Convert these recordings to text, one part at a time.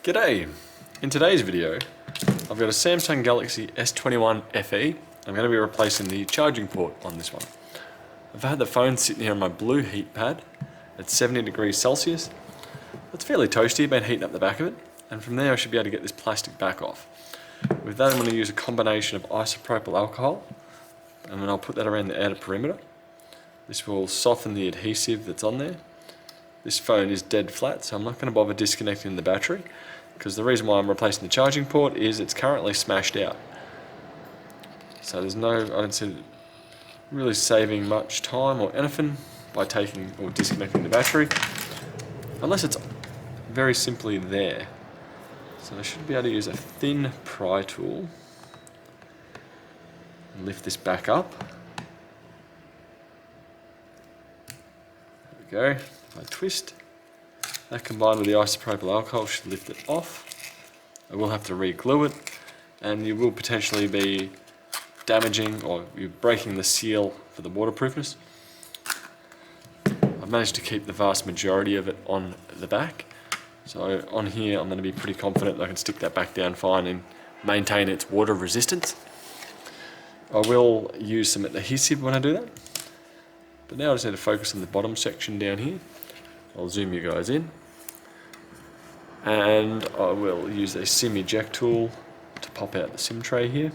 G'day! In today's video, I've got a Samsung Galaxy S21 FE. I'm going to be replacing the charging port on this one. I've had the phone sitting here on my blue heat pad at 70 degrees Celsius. It's fairly toasty, been heating up the back of it, and from there I should be able to get this plastic back off. With that I'm going to use a combination of isopropyl alcohol, and then I'll put that around the outer perimeter. This will soften the adhesive that's on there. This phone is dead flat, so I'm not going to bother disconnecting the battery, because the reason why I'm replacing the charging port is it's currently smashed out. So I don't see it really saving much time or anything by taking or disconnecting the battery, unless it's very simply there. So I should be able to use a thin pry tool and lift this back up. There we go. If I twist, that combined with the isopropyl alcohol should lift it off. I will have to re-glue it, and you will potentially be damaging or you're breaking the seal for the waterproofness. I've managed to keep the vast majority of it on the back, so on here I'm going to be pretty confident that I can stick that back down fine and maintain its water resistance. I will use some adhesive when I do that, but now I just need to focus on the bottom section down here. I'll zoom you guys in, and I will use a SIM eject tool to pop out the SIM tray here.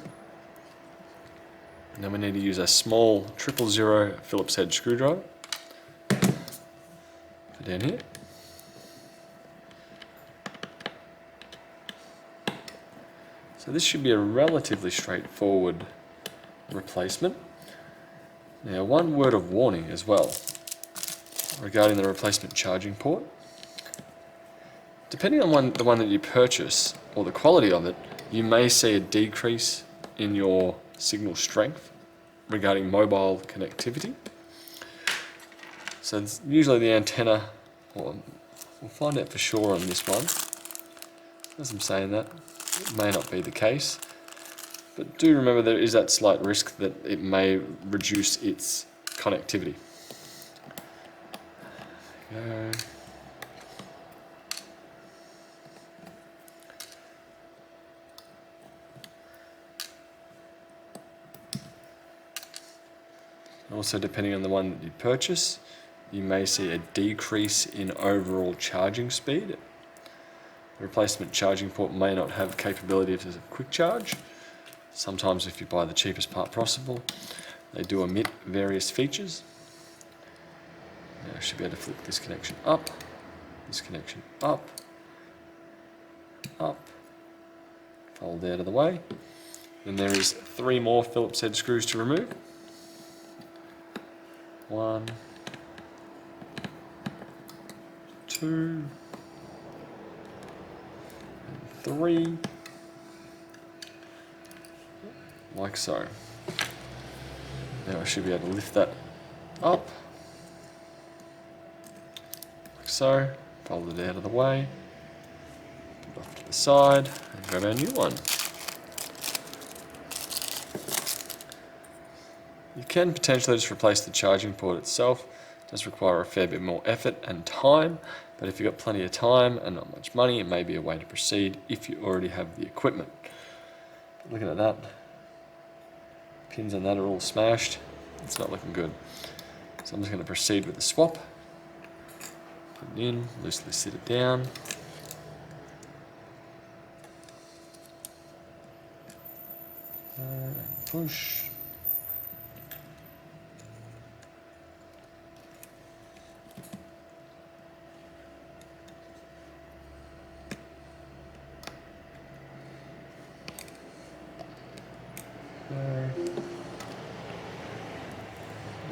And then we need to use a small 000 Phillips head screwdriver for down here. So this should be a relatively straightforward replacement. Now, one word of warning as well regarding the replacement charging port. Depending on the one that you purchase or the quality of it, you may see a decrease in your signal strength regarding mobile connectivity. So it's usually the antenna, or we'll find out for sure on this one. As I'm saying that, it may not be the case, but do remember there is that slight risk that it may reduce its connectivity. Go. Also, depending on the one that you purchase, you may see a decrease in overall charging speed. The replacement charging port may not have capability of a quick charge. Sometimes if you buy the cheapest part possible, they do omit various features. Now I should be able to flick this connection up, up, fold out of the way. Then there is 3 more Phillips head screws to remove. 1, 2, and 3, like so. Now I should be able to lift that up, like so, fold it out of the way, put it off to the side, and grab our new one. You can potentially just replace the charging port itself. It does require a fair bit more effort and time, but if you've got plenty of time and not much money, it may be a way to proceed if you already have the equipment. Looking at that, pins on that are all smashed. It's not looking good. So I'm just going to proceed with the swap. Put it in, loosely sit it down. And push.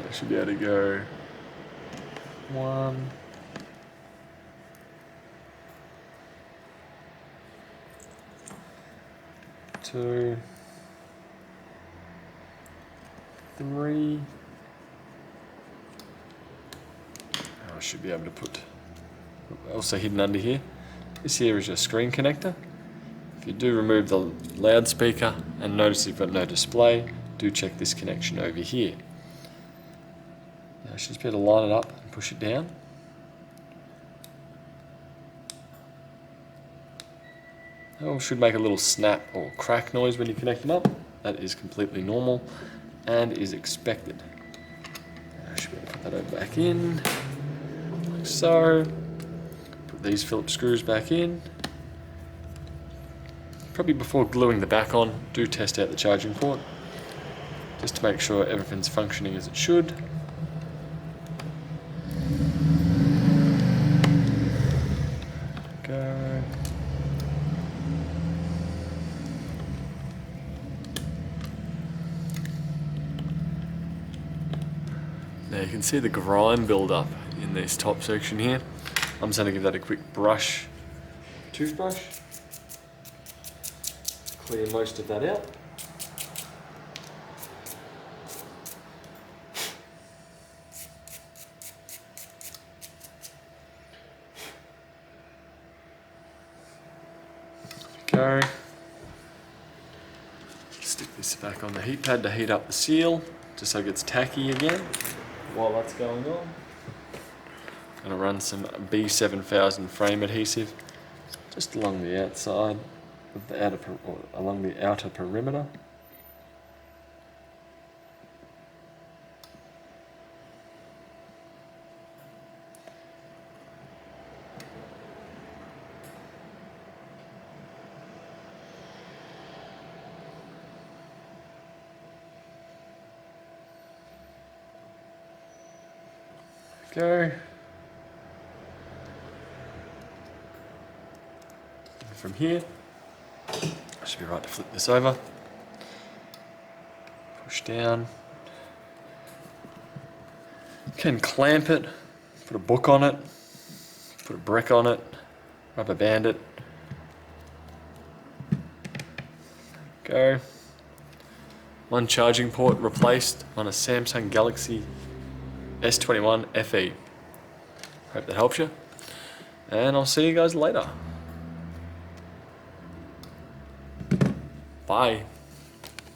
I should be able to go 1, 2, 3. I should be able to put, also hidden under here, this here is your screen connector. If you do remove the loudspeaker and notice you've got no display, do check this connection over here. Now I should just be able to line it up and push it down. Oh, should make a little snap or crack noise when you connect them up. That is completely normal and is expected. I should be able to put that over back in, like so. Put these Phillips screws back in. Probably before gluing the back on, do test out the charging port, just to make sure everything's functioning as it should. Go. Now you can see the grime build up in this top section here. I'm just going to give that a quick brush, toothbrush, clear most of that out. Go. Stick this back on the heat pad to heat up the seal, just so it gets tacky again. While that's going on, I'm going to run some B7000 frame adhesive just along the outside of the along the outer perimeter. Go. And from here, I should be right to flip this over. Push down. Can clamp it, put a book on it, put a brick on it, rubber band it. Go. One charging port replaced on a Samsung Galaxy S21 FE. Hope that helps you, and I'll see you guys later. Bye.